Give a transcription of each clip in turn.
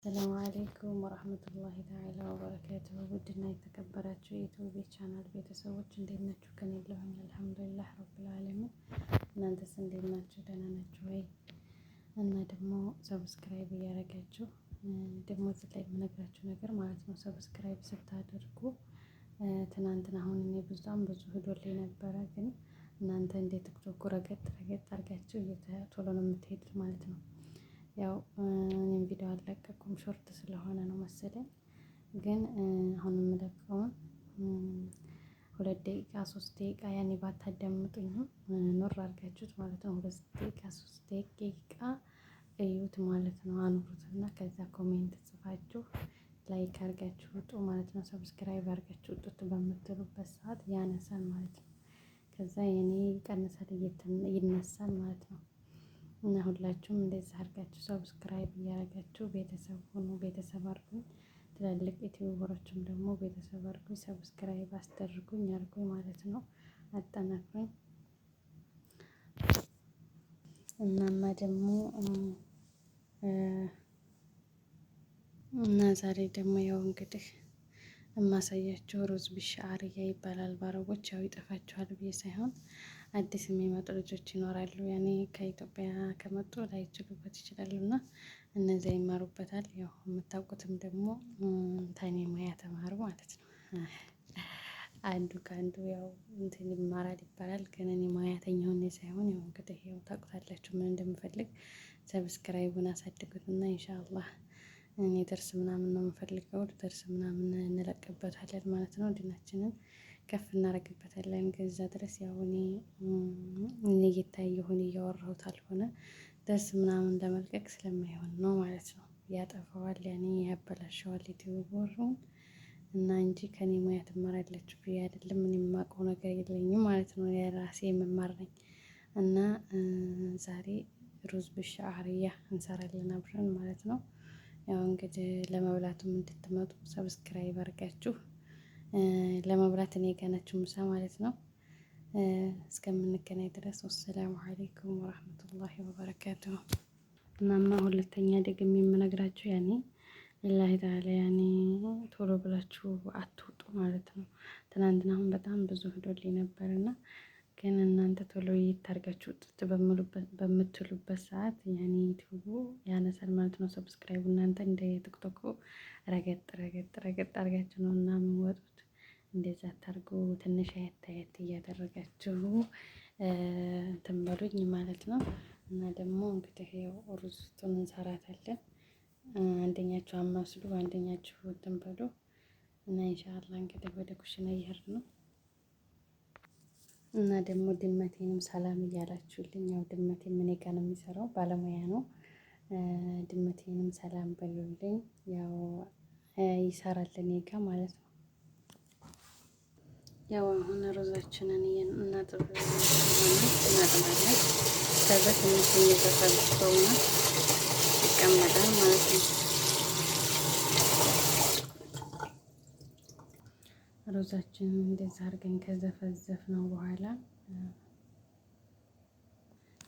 ሰላም አለይኩም ወራህመቱላሂ ተዓላ ወበረካቱሁ። ውድና የተከበራችሁ የዩቲዩብ ቻናል ቤተሰቦች እንዴት ናችሁ? ከኔ ያለሁኝ አልሐምዱሊላህ ረብል ዓለሚን። እናንተስ እንዴት ናችሁ? ደህና ናችሁ ወይ? እና ደግሞ ሰብስክራይብ እያደረጋችሁ ደግሞ እዚህ ላይ የምነግራችሁ ነገር ማለት ነው። ሰብስክራይብ ስታደርጉ ትናንትና አሁን እኔ በጣም ብዙ ሂዶልኝ ነበረ፣ ግን እናንተ እንደ ቲክቶክ ረገጥ አድርጋችሁ ቶሎ ነው የምትሄዱት ማለት ነው። ያው እኔም ቪዲዮ አልለቀኩም ሾርት ስለሆነ ነው መሰለኝ። ግን አሁን የምለቀውን 2 ደቂቃ 3 ደቂቃ ያኔ ባታዳምጡኝም ኖር አድርጋችሁት ማለት ነው። 2 ደቂቃ 3 ደቂቃ እዩት ማለት ነው። አኑሩትና ከዛ ኮሜንት ጽፋችሁ ላይክ አድርጋችሁ ውጡ ማለት ነው። ሰብስክራይብ አድርጋችሁ ውጡት በምትሉበት ሰዓት ያነሳል ማለት ነው። ከዛ የኔ ይቀንሳል ይነሳል ማለት ነው። እና ሁላችሁም እንደዚህ አድርጋችሁ ሰብስክራይብ እያደረጋችሁ ቤተሰብ ሆኑ፣ ቤተሰብ አድርጉኝ። ትላልቅ ዩቲዩበሮችም ደግሞ ቤተሰብ አድርጉኝ፣ ሰብስክራይብ አስደርጉኝ አድርጉኝ ማለት ነው። አጠናክሩኝ። እናማ ደግሞ እና ዛሬ ደግሞ ያው እንግዲህ የማሳያችሁ ሩዝ ቢሻአርያ ይባላል በአረቦች። ያው ይጠፋችኋል ብዬ ሳይሆን አዲስ የሚመጡ ልጆች ይኖራሉ። ያኔ ከኢትዮጵያ ከመጡ ላይችሉበት ይችላሉ እና እነዚያ ይማሩበታል። ያው የምታውቁትም ደግሞ ተኔ ሙያ ተማሩ ማለት ነው። አንዱ ከአንዱ ያው እንትን ይማራል ይባላል። ግን እኔ ሙያተኛ ሆኜ ሳይሆን ያው እንግዲህ ያው ታውቁታላችሁ ምን እንደምፈልግ። ሰብስክራይቡን አሳድጉትና ኢንሻአላህ እኔ ደርስ ምናምን ነው የምፈልገው። ደርስ ምናምን እንለቅበታለን ማለት ነው። ዲናችንን ከፍ እናደርግበታለን። ከዛ ድረስ ያው እኔ እየታየሁኝ እያወራሁት አልሆነ ደርስ ምናምን ለመልቀቅ ስለማይሆን ነው ማለት ነው። ያጠፋዋል፣ ያኔ ያበላሸዋል ዩቲዩበሩን እና እንጂ ከኔ ሙያ ትማራላችሁ ብዬ አይደለም። እኔ የማውቀው ነገር የለኝም ማለት ነው። የራሴ መማር ነኝ እና ዛሬ ሩዝ ብሻአርያ እንሰራለን አብረን ማለት ነው። ያው እንግዲህ ለመብላቱም እንድትመጡ ሰብስክራይብ አድርጋችሁ ለመብላት እኔ ጋር ናችሁ ምሳ ማለት ነው። እስከምንገናኝ ድረስ ወሰላሙ አለይኩም ወራህመቱላሂ ወበረካቱሁ። እናማ ሁለተኛ ደግሜ የምነግራችሁ ያኔ ሊላሂ ተዓላ ያኔ ቶሎ ብላችሁ አትውጡ ማለት ነው። ትናንትና አሁን በጣም ብዙ ሂዶልኝ ነበርና ግን እናንተ ቶሎ ይታርጋችሁ ውጥት በምትሉበት ሰዓት ያኔ ዩቲዩቡ ያነሳል ማለት ነው። ሰብስክራይቡ እናንተ እንደ ቲክቶኩ ረገጥ አድርጋችሁ ነው እና የምወጡት። እንደዛ አታርጉ። ትንሽ አየት አየት እያደረጋችሁ እንትን በሉኝ ማለት ነው። እና ደግሞ እንግዲህ ያው ሩዙን እንሰራታለን። አንደኛችሁ አማስሉ፣ አንደኛችሁ እንትን በሉ እና ኢንሻአላህ እንግዲህ ወደ ኩሽና እየሄድን ነው። እና ደግሞ ድመቴንም ሰላም እያላችሁልኝ፣ ያው ድመቴም እኔ ጋር ነው የሚሰራው ባለሙያ ነው። ድመቴንም ሰላም በሉልኝ። ያው ይሰራል እኔ ጋር ማለት ነው። ያው አሁን ሩዛችንን እናጥባለን። ከዛ ትንሽ እየተፈለፈውና ይቀመጣል ማለት ነው። ሩዛችንን እንደዛ አድርገን ከዘፈዘፍ ነው በኋላ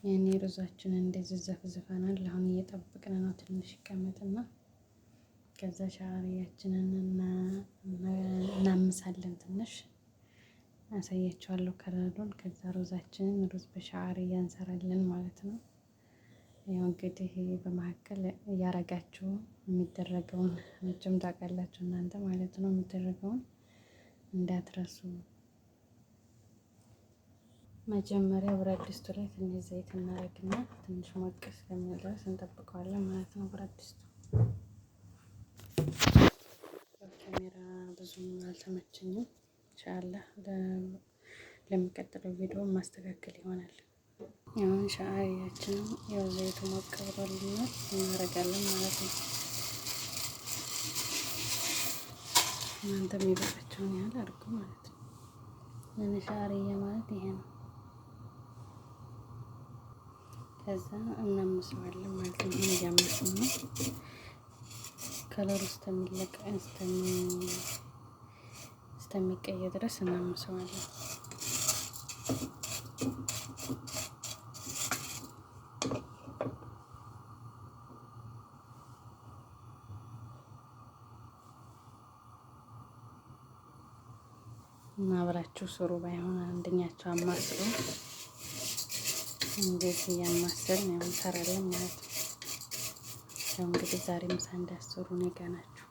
ያኔ ሩዛችንን እንደዚህ ዘፍዝፈናል። አሁን እየጠበቅን ነው ትንሽ ይቀመጥና ከዛ ሻዕርያችንን እናምሳለን። ትንሽ አሳያችኋለሁ ከረዱን። ከዛ ሩዛችንን ሩዝ በሻዕርያ እንሰራለን ማለት ነው። ያው እንግዲህ በመካከል እያረጋችሁ የሚደረገውን መቼም ታውቃላችሁ እናንተ ማለት ነው። የሚደረገውን እንዳትረሱ። መጀመሪያ ብረት ድስቱ ላይ ትንሽ ዘይት እናደርግና ትንሽ ሞቅ እስከሚል ድረስ እንጠብቀዋለን ማለት ነው። ብረት ድስቱ ካሜራ ብዙም አልተመቸኝም። ኢንሻአላህ ለሚቀጥለው ቪዲዮ ማስተካከል ይሆናል። አሁን ሻዕርያችንን ያው ዘይቱ ሞቅ ብሎልናል እናደርጋለን ማለት ነው። እናንተ የሚበቃቸውን ያህል አድርጉ ማለት ነው። ለኔ ሻዕርያ ማለት ይሄ ነው። ከዛ እናምሰዋለን ማለት ነው። እያመሰን ነው ከለሩ እስከሚቀየር ድረስ እናምሰዋለን። እና አብራችሁ ስሩ። ባይሆን አንደኛቸው አማስሉ። እንደዚህ እያማሰልን ያው እንሰራለን ማለት ነው። ያው እንግዲህ ዛሬ ምሳ እንዳሰሩ እኔ ጋ ናቸው።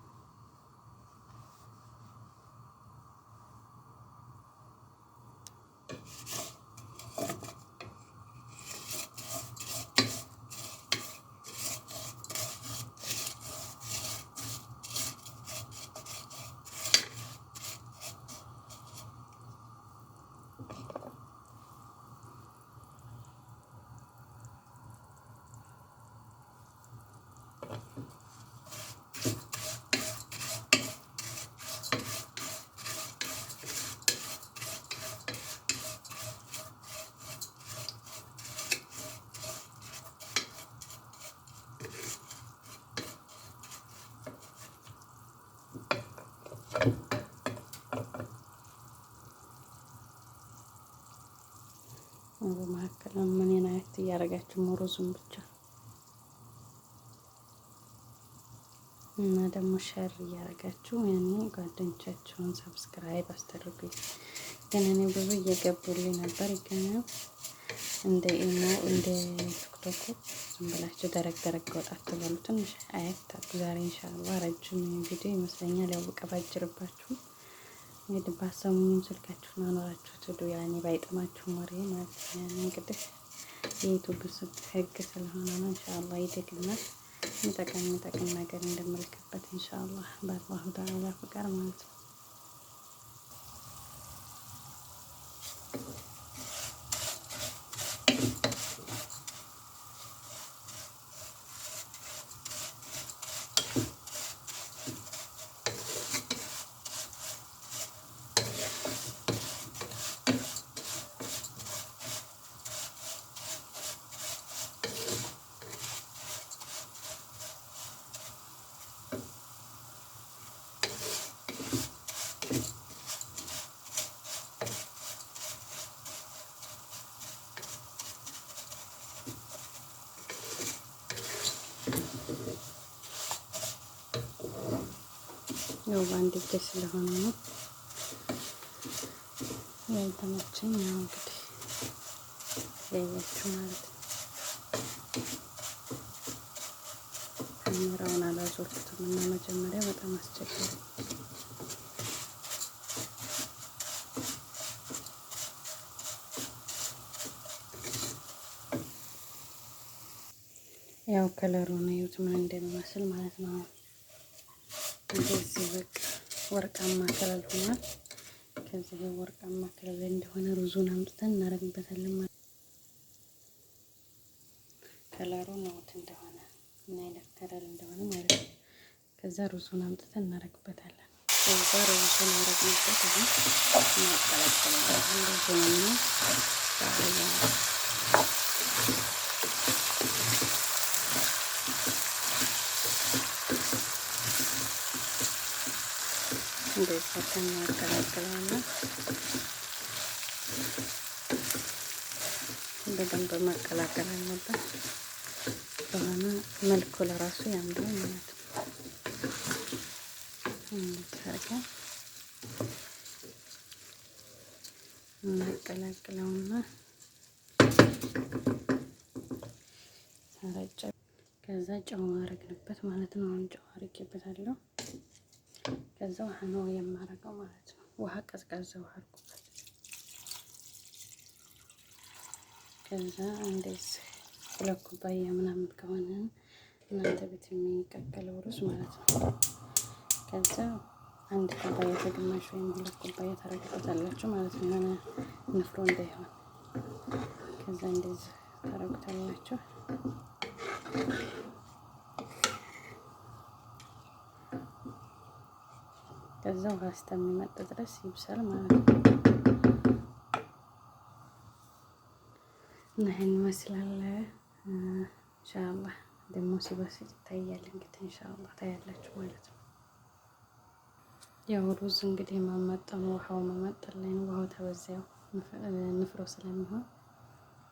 በመካከል ምንን አያት እያደረጋችሁ ሩዙን ብቻ እና ደግሞ ሸር እያደረጋችሁ ያኔ ጓደኞቻችሁን ሰብስክራይብ አስደርጉኝ። ግን እኔ ብዙ እየገቡልኝ ነበር። ግን እንደ ኢሞ እንደ ቲክቶኩ ዝም ብላችሁ ደረግ ደረግ ወጣት ትበሉ ትንሽ አያት ዛሬ ኢንሻአላህ ረጅም ቪዲዮ ይመስለኛል። ያው ቀባጅርባችሁ እንግዲህ ባሰሙኝ ስልካችሁን አኖራችሁት ሄዱ። ያኔ ባይጥማችሁም ወሬ ማለት ነው። እንግዲህ የዩቲዩብ ህግ ስለሆነ ነው። ኢንሻአላህ ይደግናል። የሚጠቅም ነገር እንደምልክበት ኢንሻአላህ በአላሁ ተዓላ ፍቃድ ማለት ነው። ያው በአንድ እጄ ስለሆነ ነው ያልተመቸኝ። ያው እንግዲህ ያያችሁ ማለት ነው። ካሜራውን አላዞርኩትም እና መጀመሪያ በጣም አስቸጋሪ። ያው ከለሩን እዩት ምን እንደሚመስል ማለት ነው። እንደዚህ በቃ ወርቃማ ከለር ሆኗል። ከዚህ ወርቃማ ከለር እንደሆነ ሩዙን አምጥተን እናደርግበታለን ማለት ነው። ከለሩን ነው እንደሆነ ምን አይነት ከለር እንደሆነ ማለት ነው። ከዛ ሩዙን አምጥተን እናደርግበታለን። ከዛ ሩዙን አደረግንበት። አሁን እናቀላቅላለን ሩዙንና እንደዚህ እናቀላቅላለን። በደንብ መቀላቀል አለበት። በሆነ መልኩ ለራሱ ያምራል ማለት ነው። እንታርገን እናቀላቅለውና ሳረጨ ከዛ ጨው አረግንበት ማለት ነው። አሁን ጨው አርጌበታለሁ። ከዛ ውሃ ነው የማረገው ማለት ነው። ውሃ ቀዝቃዛ ውሃ አርኩበት። ከዛ እንደዚህ 2 ኩባያ ምናምን ከሆነ እናንተ ቤት የሚቀቀለው ሩዝ ማለት ነው። ከዛ 1 ኩባያ ከግማሽ ወይም 2 ኩባያ ታረጉታላችሁ ማለት ነው። የሆነ ንፍሮ እንዳይሆን። ከዛ እንደዚህ ታረጉታላችሁ። ከዛ ውሃ እስከሚመጥ ድረስ ይብሳል ማለት ነው። እና ይሄን ይመስላል። ኢንሻአላህ ደግሞ ሲበስል ይታያል። እንግዲህ ኢንሻአላህ ታያላችሁ ማለት ነው። ያው ሩዝ እንግዲህ ማመጠኑ ውሃው መመጠን ላይ ነው። ውሃው ተበዛው ንፍሮ ስለሚሆን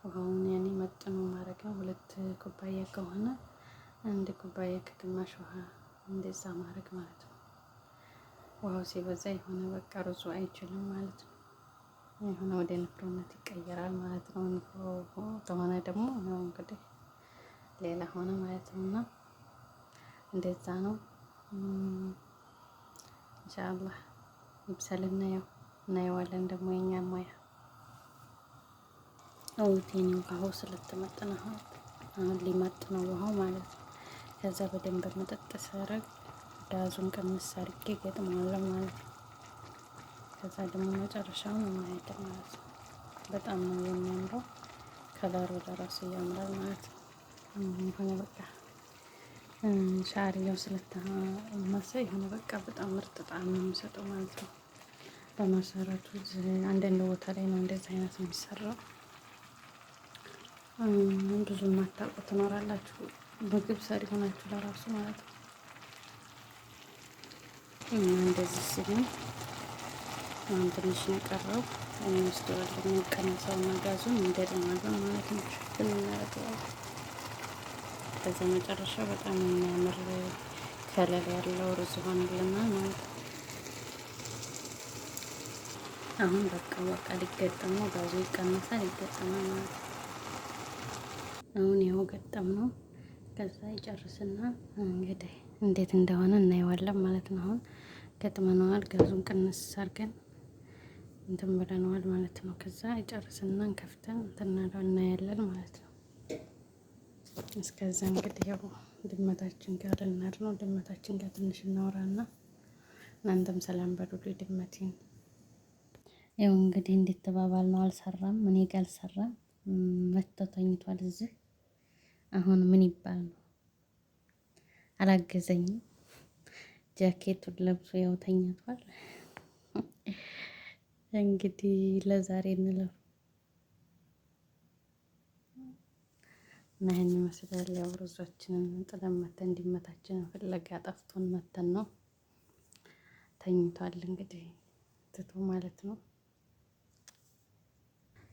ውሃውን ያኔ መጥኖ ማረጋው 2 ኩባያ ከሆነ 1 ኩባያ ከግማሽ ውሃ እንደዛ ማረግ ማለት ነው። ውሃው ሲበዛ የሆነ በቃ ሩዙ አይችልም ማለት ነው። የሆነ ወደ ንፍሮነት ይቀየራል ማለት ነው። ንፍሮ ከሆነ ደግሞ ያው እንግዲህ ሌላ ሆነ ማለት ነው። እና እንደዛ ነው። ኢንሻአላህ ይብሰልና ያው እናየዋለን ደግሞ የኛ ሙያ አውቴኒ ውሃው ስለተመጠነ አሁን ሊመጥ ነው ውሃው ማለት ነው። ከዛ በደንብ መጠጥ ሳረግ ጋዙን ቅንስ አድርጌ ገጥመዋለሁ ማለት ነው። ከዛ ደግሞ መጨረሻውን እናያለን ማለት ነው። በጣም ነው የሚያምረው። ከለሩ ለራሱ ያምራል ማለት ነው። የሆነ በቃ ሻርያው ስለተመሰ የሆነ በቃ በጣም ምርጥ ጣዕም ነው የሚሰጠው ማለት ነው። በመሰረቱ አንዳንድ ቦታ ላይ ነው እንደዚህ አይነት ነው የሚሰራው። ብዙ የማታውቁ ትኖራላችሁ፣ ምግብ ሰሪ ሆናችሁ ለራሱ ማለት ነው። እንደዚህ ሲሆን አሁን ትንሽ ነው የቀረው። እንወስደዋለን ቀነሰውና ጋዙን እንደደማገው ማለት ነው። ሽፍን እናደርገዋለን። ከዛ መጨረሻ በጣም የሚያምር ከለር ያለው ሩዝ ይሆንልናል ማለት ነው። አሁን በቃ ሊገጠም ነው። ጋዙ ይቀነሳል፣ ይገጠማል ማለት ነው። አሁን ያው ገጠም ነው። ከዛ ይጨርስና እንግዲህ እንዴት እንደሆነ እናየዋለን ማለት ነው። አሁን ገጥመነዋል። ጋዙን ቅንስ አድርገን እንትን ብለነዋል ማለት ነው። ከዛ ይጨርስና እንከፍተን እናያለን ማለት ነው። እስከዛ እንግዲህ ያው ድመታችን ጋር ልናድር ነው። ድመታችን ጋር ትንሽ እናወራና እናንተም ሰላም በሉልኝ ድመቴን። ያው እንግዲህ እንዴት ተባባል ነው። አልሰራም፣ እኔ ጋር አልሰራም። መጥቶ ተኝቷል እዚህ። አሁን ምን ይባል ነው አላገዘኝም። ጃኬቱን ለብሶ ያው ተኝቷል። እንግዲህ ለዛሬ እንለፍ እና ይሄን ይመስላል። ያው ሩዛችንን ጥለን መተን እንዲመታችንን ፍለጋ ጠፍቶን መተን ነው። ተኝቷል እንግዲህ ትቶ ማለት ነው።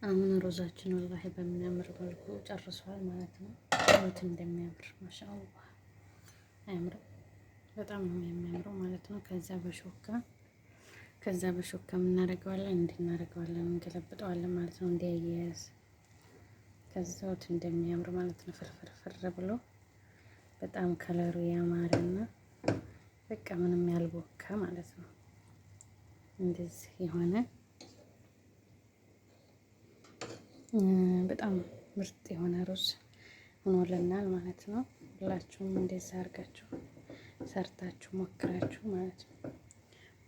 አሁን ሩዛችን ወላሂ በሚያምር መልኩ ጨርሷል ማለት ነው። ወት እንደሚያምር ማሻአላህ አያምርም? በጣም ነው የሚያምረው ማለት ነው። ከዛ በሾካ እናደርገዋለን፣ እንድናደርገዋለን፣ እንገለብጠዋለን ማለት ነው እንዲያያዝ። ከዛ ወት እንደሚያምር ማለት ነው። ፍርፍር ብሎ በጣም ከለሩ ያማረና በቃ ምንም ያልቦካ ማለት ነው። እንደዚህ የሆነ በጣም ምርጥ የሆነ ሩዝ ሆኖልናል ማለት ነው። ሁላችሁም እንደዛ አድርጋችሁ ሰርታችሁ ሞክራችሁ ማለት ነው።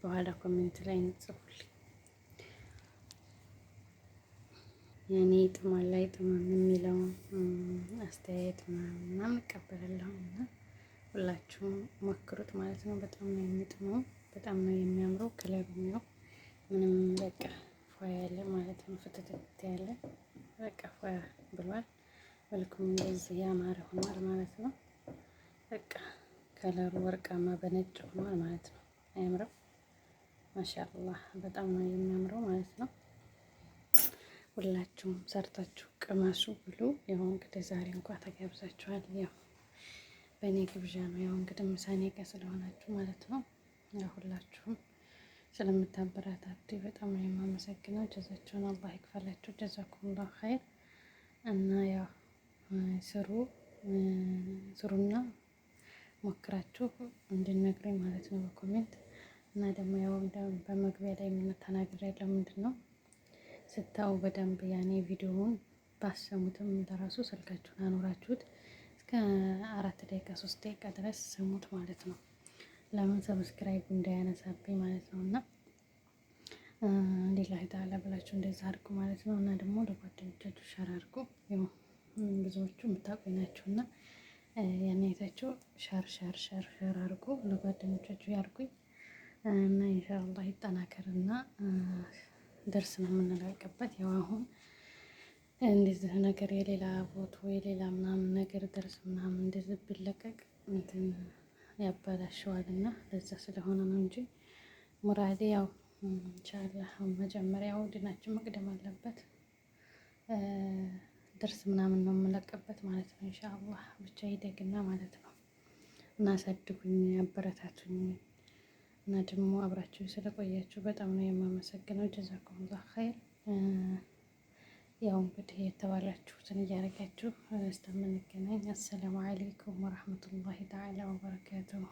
በኋላ ኮሜንት ላይ እንጽፉልኝ። የኔ ጥሟል አይጥምም የሚለውን አስተያየት ምናምን እቀበላለሁ እና ሁላችሁም ሞክሩት ማለት ነው። በጣም ነው የሚጥመው፣ በጣም ነው የሚያምረው። ከለሩ ነው ምንም በቃ ፏ ያለ ማለት ነው። ፍትትት ያለ በቃ ፏ ብሏል። መልኩም እንደዚህ ያማረ ሆኗል ማለት ነው። በቃ ከለሩ ወርቃማ በነጭ ሆኗል ማለት ነው። አያምርም? ማሻአላህ በጣም ነው የሚያምረው ማለት ነው። ሁላችሁም ሰርታችሁ ቅመሱ ብሉ። ያው እንግዲህ ዛሬ እንኳን ተጋብዛችኋል። ያው በእኔ ግብዣ ነው። ያው እንግዲህ ምሳኔ ጋር ስለሆናችሁ ማለት ነው። ያው ሁላችሁም ስለምታበረታቱ በጣም ነው የማመሰግነው። ጀዛችሁን አላህ ይክፈላችሁ። ጀዛኩሙላህ ኸይር። እና ያው ስሩና ሞክራችሁ እንድነግሩኝ ማለት ነው በኮሜንት። እና ደግሞ ያው በመግቢያ ላይ ተናግሬ ያለው ምንድን ነው ስታው በደንብ ያኔ ቪዲዮውን ባሰሙትም ለራሱ ስልካችሁን አኖራችሁት እስከ 4 ደቂቃ 3 ደቂቃ ድረስ ስሙት ማለት ነው። ለምን ሰብስክራይብ እንዳያነሳብኝ ማለት ነው። እና ሌላ ታላ ብላችሁ እንደዛ አድርጉ ማለት ነው። እና ደግሞ ለጓደኞቻችሁ ሸር አድርጉ። ያው ብዙዎቹ የምታውቁኝ ናቸው እና ያን አይታችሁ ሸር አድርጉ፣ ለጓደኞቻችሁ ያርጉኝ እና ኢንሻአላህ ይጠናከርና ደርስ ነው የምንለቅበት። ያው አሁን እንደዚህ ነገር የሌላ ቦታ የሌላ ምናምን ነገር ደርስ ምናምን እንደዚህ ቢለቀቅ እንትን ያበላሸዋልና ለዛ ስለሆነ ነው እንጂ ሙራዴ ያው ኢንሻአላህ መጀመሪያው ዲናችን መቅደም አለበት። ደርስ ምናምን ነው የምለቅበት ማለት ነው። ኢንሻአላህ ብቻ ይደግና ማለት ነው። እና አሳድጉኝ፣ አበረታቱኝ እና ደግሞ አብራችሁ ስለቆያችሁ በጣም ነው የማመሰግነው። ጀዛኩሙላህ ኸይር። ያው እንግዲህ የተባላችሁትን እያደረጋችሁ እስከምንገናኝ አሰላሙ አለይኩም ወራህመቱላሂ ተዓላ ወበረካቱሁ።